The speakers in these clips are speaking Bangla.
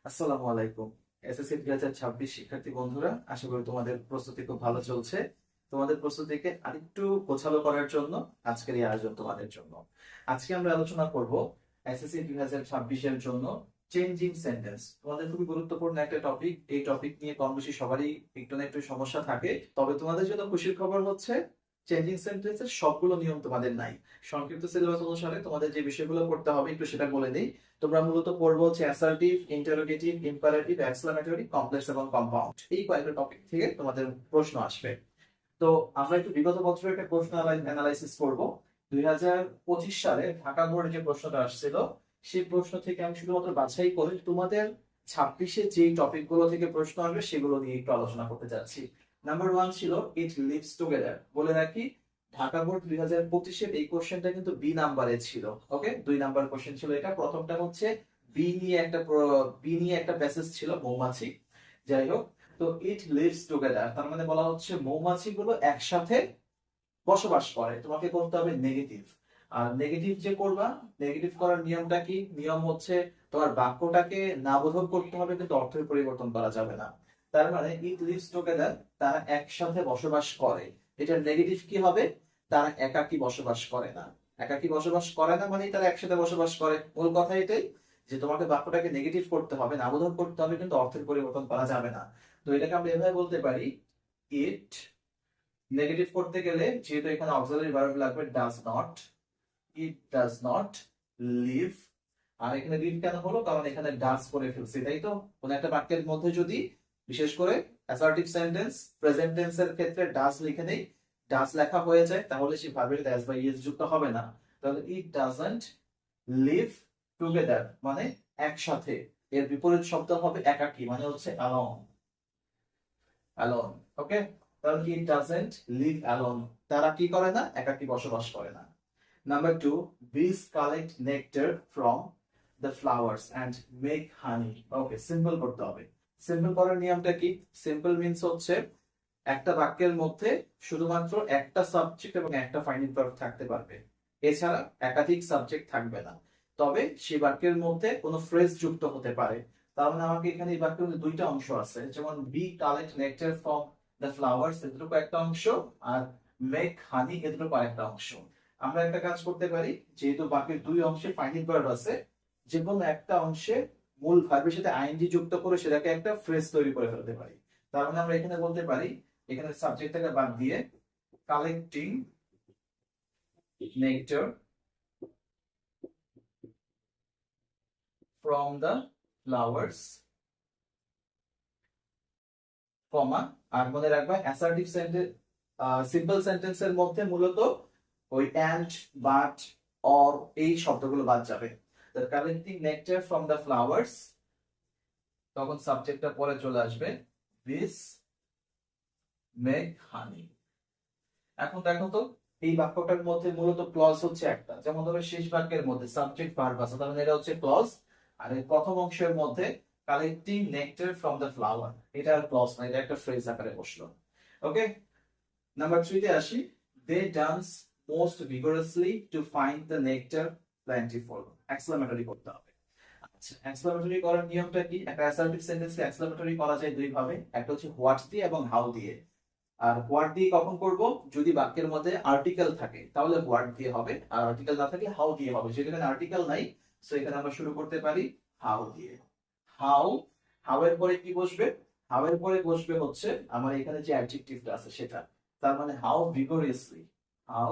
আসসালামু আলাইকুম। এসএসসি 2026 শিক্ষার্থী বন্ধুরা, আশা করি তোমাদের প্রস্তুতি খুব ভালো চলছে। তোমাদের প্রস্তুতিকে আরেকটু গোছালো করার জন্য আজকের এই আয়োজন তোমাদের জন্য। আজকে আমরা আলোচনা করব এসএসসি 2026 এর জন্য চেঞ্জিং সেন্টেন্স। তোমাদের খুবই গুরুত্বপূর্ণ একটা টপিক। এই টপিক নিয়ে কম বেশি সবারই একটু না একটু সমস্যা থাকে। তবে তোমাদের জন্য খুশির খবর হচ্ছে চেঞ্জিং সেন্টেন্সের সবগুলো নিয়ম তোমাদের নাই। সংক্ষিপ্ত সিলেবাস অনুসারে তোমাদের যে বিষয়গুলো পড়তে হবে একটু সেটা বলে দিই। তোমরা মূলত পড়বো হচ্ছে assertive, interrogative, imperative, exclamatory, complex এবং কম্পাউন্ড। এই কয়েকটা টপিক থেকে তোমাদের প্রশ্ন আসবে। তো আমরা একটু বিগত বছরের একটা প্রশ্ন অ্যানালাইসিস করব। 2025 সালে ঢাকা বোর্ডে যে প্রশ্নটা আসছিল, সেই প্রশ্ন থেকে আমি শুধুমাত্র বাছাই করে তোমাদের 26-এ যে টপিক গুলো থেকে প্রশ্ন আসবে সেগুলো নিয়ে একটু আলোচনা করতে যাচ্ছি। নাম্বার 1 ছিল ইট লিভস টুগেদার। বলে রাখি, ঢাকা বোর্ড 2025-এর এই কোশ্চেনটা কিন্তু বি নাম্বারে ছিল। ওকে, 2 নাম্বার কোশ্চেন ছিল এটা। প্রথমটা হচ্ছে বি নিয়ে একটা প্যাসেজ ছিল, মৌমাছি। যাই হোক, তো ইট লিভস টুগেদার তার মানে বলা হচ্ছে মৌমাছিগুলো একসাথে বসবাস করে। তোমাকে করতে হবে নেগেটিভ। আর নেগেটিভ যে করবা, নেগেটিভ করার নিয়মটা কি? নিয়ম হচ্ছে তোমার বাক্যটাকে নাবোধক করতে হবে, কিন্তু অর্থের পরিবর্তন করা যাবে না। তার মানে ইট লিভস টুগেদার, তারা একসাথে বসবাস করে। এটার নেগেটিভ কি হবে? তারা একাকী বসবাস করে না। একাকী বসবাস করে না মানে তারা একসাথে বসবাস করে। মূল কথা এটাই যে তোমাকে বাক্যটাকে নেগেটিভ করতে হবে, নাবোধক করতে হবে, কিন্তু অর্থের পরিবর্তন করা যাবে না। তো এটাকে আমরা এভাবে বলতে পারি, ইট, নেগেটিভ করতে গেলে যেহেতু এখানে অক্সিলারি ভার্ব লাগবে does not, it does not live. আর এখানে লিভ কেন হলো? কারণ এখানে ডাজ করে ফেলছি, তাই তো? কোন একটা বাক্যের মধ্যে যদি বিশেষ করে অ্যাসার্টিভ সেন্টেন্স প্রেজেন্ট টেন্সের ক্ষেত্রে ডাজ লিখে নেই, ডাজ লেখা হয়ে যায়, তাহলে সেই ভার্বের দ্যাজ বা ইজ যুক্ত হবে না। তাহলে ইট ডাজন্ট লিভ টুগেদার মানে একসাথে। এর বিপরীত শব্দ হবে একাকী, মানে হচ্ছে অ্যালোন। অ্যালোন। ওকে, তাহলে কি ডাজন্ট লিভ অ্যালোন, তারা কি করে না? একাকী বসবাস করে না। Number 2, bees collect nectar from the flowers and make honey. Okay, simple করতে হবে। সিম্পল করার নিয়মটা কি? সিম্পল মিন্স হচ্ছে একটা বাক্যের মধ্যে শুধুমাত্র একটা সাবজেক্ট এবং একটা ফাইনাল ভার্ব থাকতে পারবে, এছাড়া একাধিক সাবজেক্ট থাকবে না। তবে সেই বাক্যের মধ্যে কোনো ফ্রেজ যুক্ত হতে পারে। তার মানে আমাকে এখানে এই বাক্যের মধ্যে দুইটা অংশ আছে, যেমন bee collect nectar from the flowers এটুকু একটা অংশ, আর মেক হানি এটুকু আরেকটা অংশ। আমরা একটা কাজ করতে পারি, যেহেতু বাক্যের দুই অংশে ফাইনাল ভার্ব আছে, যে কোনো একটা অংশে মূল ভার্বের সাথে আইএনজি যুক্ত করে সেটাকে একটা ফ্রেজ তৈরি করে ফেলতে পারি। তার মানে আমরা এখানে বলতে পারি, এখানে সাবজেক্টটাকে বাদ দিয়ে collecting nectar from the flowers, comma, আর মনে রাখবা অ্যাসার্টিভ সেন্টেন্স সিম্পল সেন্টেন্সের মধ্যে মূলত ওই অ্যান্ড, বাট, অর এই শব্দগুলো বাদ যাবে। The collecting nectar from the flowers, তখন সাবজেক্টটা পরে চলে আসবে, দিস মেক হানি। এখন দেখো তো, এই বাক্যটার মধ্যে মূলত ক্লজ হচ্ছে একটা, যেমন ধরো শেষ বাক্যের মধ্যে সাবজেক্ট ভার্ব আছে, তার মানে এটা হচ্ছে ক্লজ। আর এই প্রথম অংশের মধ্যে collecting nectar from the flower, এটা আর ক্লজ না, এটা একটা ফ্রেজ আকারে বসলো। ওকে, নাম্বার 3 তে আসি। They dance most vigorously to find the nectar plentiful. Exclamatory করতে হবে। আচ্ছা, এক্সক্লামেটরি করার নিয়মটা কি? একটা অ্যাসার্টিভ সেন্টেন্সকে এক্সক্লামেটরি করা যায় দুই ভাবে, একটা হচ্ছে হোয়াট দিয়ে এবং হাউ দিয়ে। আর হোয়াট দিয়ে কখন করব? যদি বাক্যের মধ্যে আর্টিকেল থাকে তাহলে হোয়াট দিয়ে হবে, আর আর্টিকেল না থাকলে হাউ দিয়ে হবে। যেখানে আর্টিকেল নাই, সো এখানে আমরা শুরু করতে পারি হাউ দিয়ে। হাউ, হাউ এর পরে কি বসবে? হাউ এর পরে বসবে হচ্ছে আমার এখানে যে অ্যাডজেক্টিভটা আছে সেটা। তার মানে হাউ ভিগোরিয়াসলি, হাউ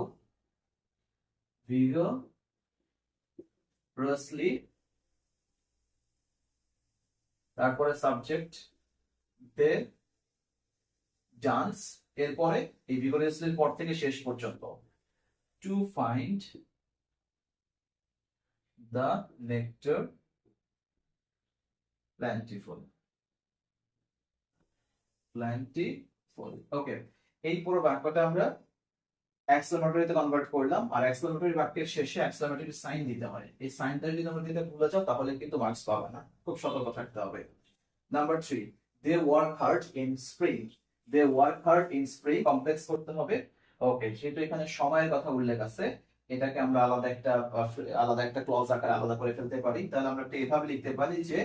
ভিগোরাসলি, তারপরে সাবজেক্ট দে ডান্স, এরপরে এই ভিগোরিয়াসলির পর থেকে শেষ পর্যন্ত to find the nectar plentiful, plentiful. ওকে, এই পুরো বাক্যটা আমরা এক্সক্লেমেটরিতে কনভার্ট করলাম। আর এক্সক্লেমেটরি বাক্যের শেষে এক্সক্লেমেটরি সাইন দিতে হয়, এই সাইনটা যদি আমরা দিতে ভুলে যাও তাহলে কিন্তু মার্কস পাবে না, খুব সতর্ক থাকতে হবে। Number 3, they work hard in spring. They work hard in spring complex করতে হবে। ওকে, যেহেতু এখানে সময়ের কথা উল্লেখ আছে, এটাকে আমরা আলাদা একটা ক্লজ আকারে আলাদা করে ফেলতে পারি। তাহলে আমরা একটা এভাবে লিখতে পারি যে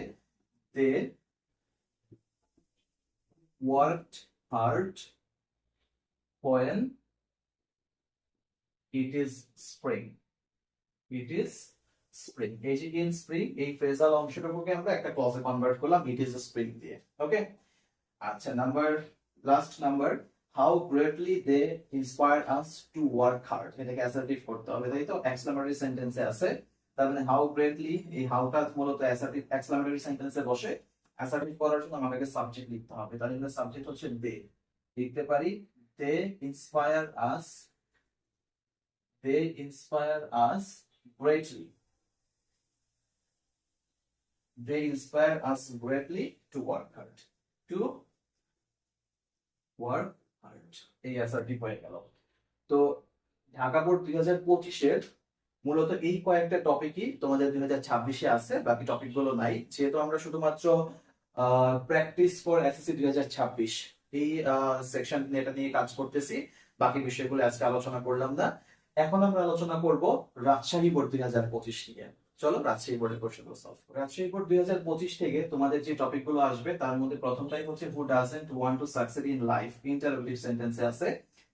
they worked hard when it is spring. It is spring. এই যে in spring এই ফ্রেজাল অংশটুকুকে আমরা একটা ক্লজে কনভার্ট করলাম it is spring দিয়ে। ওকে, আচ্ছা last number how greatly they inspire us to work hard, এটাকে অ্যাসার্টিভ করতে হবে, তাই তো? এক্সক্লেমেটরি সেন্টেন্সে আছে, তার মানে how greatly, এই হাউটা মূলত অ্যাসার্টিভ এক্সক্লেমেটরি সেন্টেন্সে বসে। অ্যাসার্টিভ করার জন্য আমাকে সাবজেক্ট লিখতে হবে, তাহলে সাবজেক্ট হচ্ছে they। লিখতে পারি they inspire us, they inspire us greatly, they inspire us greatly to work hard, to work hard। এই অ্যাসার্টিভ হয়ে গেল। তো ঢাকা বোর্ড 2025-এর মূলত এই কয়েকটা টপিকই তোমাদের 2026-এ আছে, বাকি টপিকগুলো নাই। যেহেতু আমরা শুধুমাত্র প্র্যাকটিস ফর এসএসসি 2026 এই সেকশন এটা নিয়ে কাজ করতেছি, বাকি বিষয়গুলো আজকে আলোচনা করলাম না। এখন আমরা আলোচনা করব রাজশাহী বোর্ড 2025 নিয়ে। চলো রাজশাহী বোর্ডের কোশ্চেনগুলো সলভ করি। রাজশাহী বোর্ড 2025 থেকে তোমাদের যে টপিকগুলো আসবে তার মধ্যে প্রথমটাই হচ্ছে who doesn't want to succeed in life, interrogative সেন্টেন্সে আছে,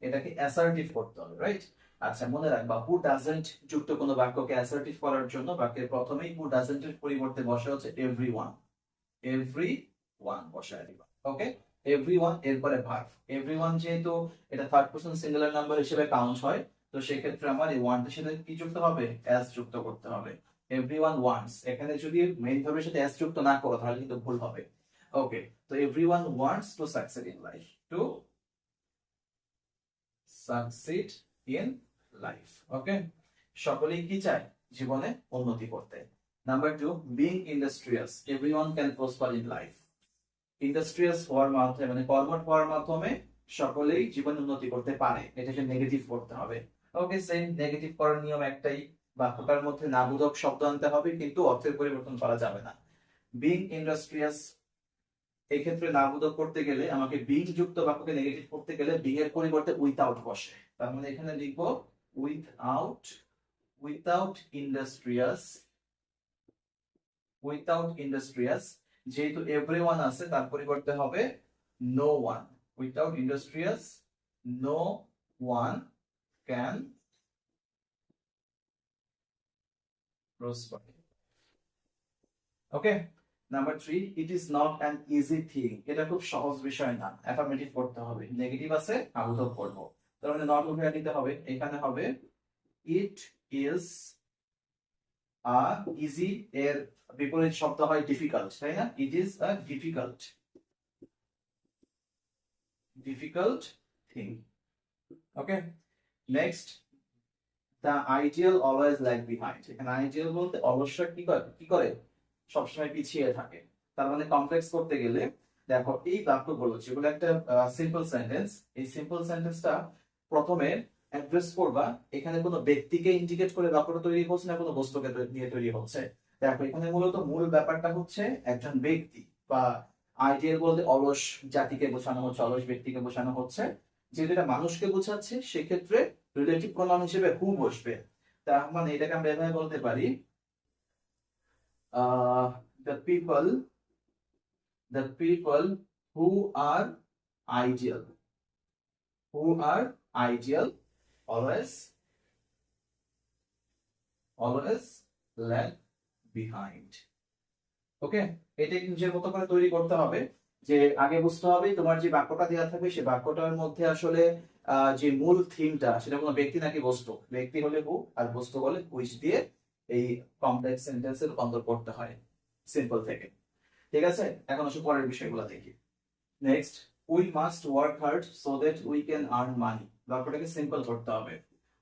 এটাকে অ্যাসার্টিভ করতে হবে, রাইট? আচ্ছা, মনে রাখবা হু ডাজন্ট যুক্ত কোনো বাক্যকে অ্যাসার্টিভ করার জন্য বাক্যের প্রথমেই হু ডাজন্ট এর পরিবর্তে বসে হচ্ছে এভরিওয়ান, এভরিওয়ান বসায় দিবা। ওকে, এভরিওয়ান এরপরে ভার্ব। এভরিওয়ান যেহেতু এটা থার্ড পারসন সিঙ্গুলার নাম্বার হিসেবে কাউন্ট হয়, তো সেই ক্ষেত্রে আমার এই ওয়ানটার সাথে কি যুক্ত হবে? অ্যাস যুক্ত করতে হবে। এভরিওয়ান ওয়ান্টস, এখানে যদি মেইন ভার্বের সাথে অ্যাস যুক্ত না করো তাহলে কিন্তু ভুল হবে। ওকে, তো everyone wants to succeed in life, to succeed in life. Okay, সকলেই কি চায়? জীবনে উন্নতি করতে। Number 2, being industrious, everyone can prosper in life. Industrious হওয়ার মাধ্যমে মানে কর্মঠ হওয়ার মাধ্যমে সকলেই জীবন উন্নতি করতে পারে, এটাকে নেগেটিভ করতে হবে। ওকে, সেম নেগেটিভ করার নিয়ম একটাই, বাক্যটার মধ্যে নাবোধক শব্দ আনতে হবে, কিন্তু অর্থের পরিবর্তন করা যাবে না। বিং ইন্ডাস্ট্রিয়াস এই ক্ষেত্রে নাবোধক করতে গেলে আমাকে বিং যুক্ত বাক্যকে নেগেটিভ করতে গেলে বিং এর পরিবর্তে উইথআউট বসে, তার মানে এখানে লিখবো without, without industrious, without industrious. যেহেতু এভরিওয়ান আছে তার পরিবর্তে হবে no one, without industrious no one can prosper. Okay, number 3, it is not an easy thing, এটা খুব সহজ বিষয় না, অ্যাফার্মেটিভ করতে হবে, নেগেটিভ আছে নাবোধক করব, তার মানে নট উঠে নিতে হবে, এখানে হবে ইট ইজ আ ইজি, এর বিপরীত শব্দ হয় ডিফিকাল্ট, তাই না? It is a difficult, difficult thing. Okay, next, the ideal always lag behind, এখানে আইডিয়াল বলতে অলস্য কি করে সবসময় পিছিয়ে থাকে, তার মানে কমপ্লেক্স করতে গেলে দেখো এই বাক্যগুলো যেগুলো একটা সিম্পল সেন্টেন্স, এই সিম্পল সেন্টেন্সটা প্রথমে অ্যাড্রেস করবা, এখানে কোনো ব্যক্তিকে ইন্ডিকেট করে বাক্যটা তৈরি হচ্ছে না কোনো বস্তুকে নিয়ে তৈরি হচ্ছে। দেখো এখানে মূলত মূল ব্যাপারটা হচ্ছে একজন ব্যক্তি, বা আইডিয়াল বলতে অলস জাতিকে বোঝানো হচ্ছে, অলস ব্যক্তিকে বোঝানো হচ্ছে। যেহেতু এটা মানুষকে বোঝাচ্ছে সেক্ষেত্রে রিলেটিভ প্রোনাউন হিসেবে হু বসবে, তার মানে এটাকে আমরা এভাবে বলতে পারি the people who are ideal, who are ideal always lag behind। ওকে, এটা নিজের মতো করে তৈরি করতে হবে, যে আগে বুঝতে হবে তোমার যে বাক্যটা দেওয়া থাকবে সেই বাক্যটার মধ্যে আসলে যে মূল থিমটা সেটা কোনো ব্যক্তি নাকি বস্তু, ব্যক্তি হলে হু আর বস্তু হলে হুইচ দিয়ে এই কমপ্লেক্স সেন্টেন্সে রূপান্তর করতে হয় সিম্পল থেকে। ঠিক আছে, এখন আসলে পরের বিষয়গুলো দেখি। Next, we must work hard so that we can earn money, বাক্যটাকে সিম্পল করতে হবে।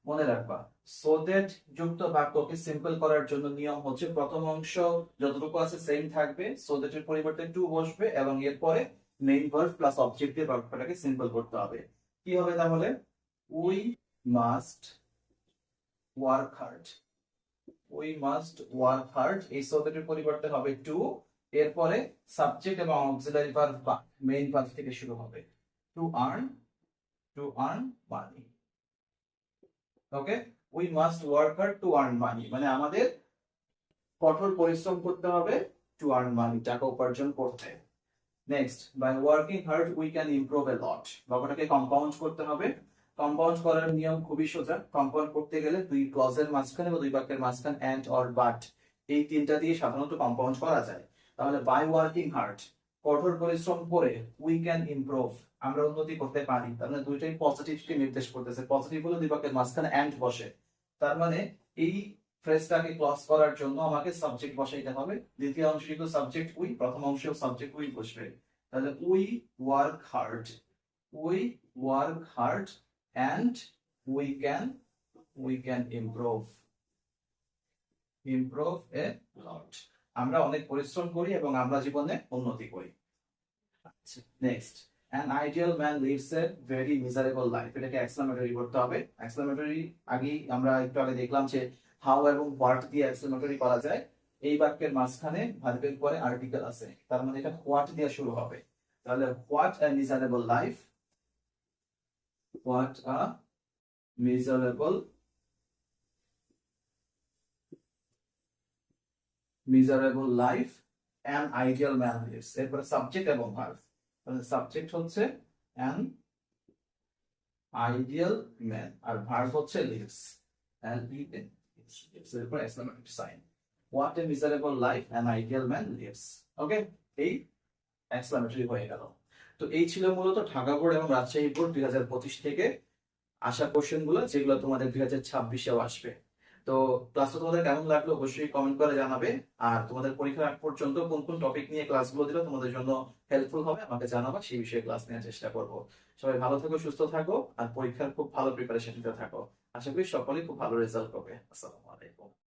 মনে রাখবা সো দ্যাট যুক্ত বাক্যকে সিম্পল করার জন্য নিয়ম হচ্ছে প্রথম অংশ যতটুকু আছে সেম থাকবে, সো দ্যাট এর পরিবর্তে টু বসবে এবং এরপরে মেইন ভার্ব প্লাস অবজেক্ট দিয়ে বাক্যটাকে সিম্পল করতে হবে। কি হবে তাহলে? We must work hard, we must work hard, এই সো দ্যাট এর পরিবর্তে হবে টু, এরপরে সাবজেক্ট এবং অক্সিলারি ভার্ব বা মেইন ভার্ব থেকে শুরু হবে, to earn money. Okay, we must work hard to earn money, মানে আমাদের কঠোর পরিশ্রম করতে হবে টু আর্ন মানি, টাকা উপার্জন করতে। Next, by working hard we can improve a lot. বাবাটাকে কম্পাউন্ড করতে হবে। কম্পাউন্ড করার নিয়ম খুবই সোজা। কম্পাউন্ড করতে গেলে দুই ক্লজের মাঝখানে বা দুই বাক্যের মাঝখানে এন্ড অর বাট এই তিনটা দিয়ে সাধারণত কম্পাউন্ড করা যায়। তাহলে বাই ওয়ার্কিং হার্ড, কঠোর পরিশ্রম করে, উই ক্যান ইমপ্রুভ, আমরা উন্নতি করতে পারি। তার মানে দুইটাই পজিটিভকে নির্দেশ করতেছে। পজিটিভ হলে দুই বাক্যের মাঝখানে এন্ড বসে, তার মানে এই ফ্রেজটাকে ক্লজ করার জন্য আমাকে সাবজেক্ট বসাইতে হবে। দ্বিতীয় অংশে কিন্তু সাবজেক্ট উই, প্রথম অংশেও সাবজেক্ট উই বসবে। তাহলে we work hard, we work hard and we can improve a lot. আমরা অনেক পরিশ্রম করি এবং আমরা জীবনে উন্নতি করি। Next, an ideal man lives a very miserable life, এটাকে এক্সক্লেমেটরি করতে হবে। এক্সক্লেমেটরি আমরা একটু আগে দেখলাম যে হাউ এবং হোয়াট দিয়ে এক্সক্লেমেটরি করা যায়। এই বাক্যের মাঝখানে ভার্বের পরে আর্টিকেল আছে, তার মানে এটা হোয়াট দিয়ে শুরু হবে। তাহলে what a miserable life, what a miserable life an ideal man lives। এরপরে সাবজেক্ট এবং ভার্ব। তাহলে সাবজেক্ট হচ্ছে an ideal man আর ভার্ব হচ্ছে lives, L-E-N, এরপরে exclamatory sign. what a miserable life an ideal man lives। Okay, এই এক্সক্লেমেটরি হয়ে গেল। তো এই ছিল মূলত ঢাকা বোর্ড এবং রাজশাহী বোর্ড 2025 থেকে আসা কোশ্চেন গুলো, যেগুলো তোমাদের 2026-এও আসবে। তো ক্লাসটা তোমাদের কেমন লাগলো অবশ্যই কমেন্ট করে জানাবে। আর তোমাদের পরীক্ষার আগ পর্যন্ত কোন কোন টপিক নিয়ে ক্লাসগুলো দিলে তোমাদের জন্য হেল্পফুল হবে আমাকে জানাবা, সেই বিষয়ে ক্লাস নেওয়ার চেষ্টা করব। সবাই ভালো থাকো, সুস্থ থাকো, আর পরীক্ষার খুব ভালো প্রিপারেশন নিতে থাকো। আশা করি সকলেই খুব ভালো রেজাল্ট করবে। আসসালাম।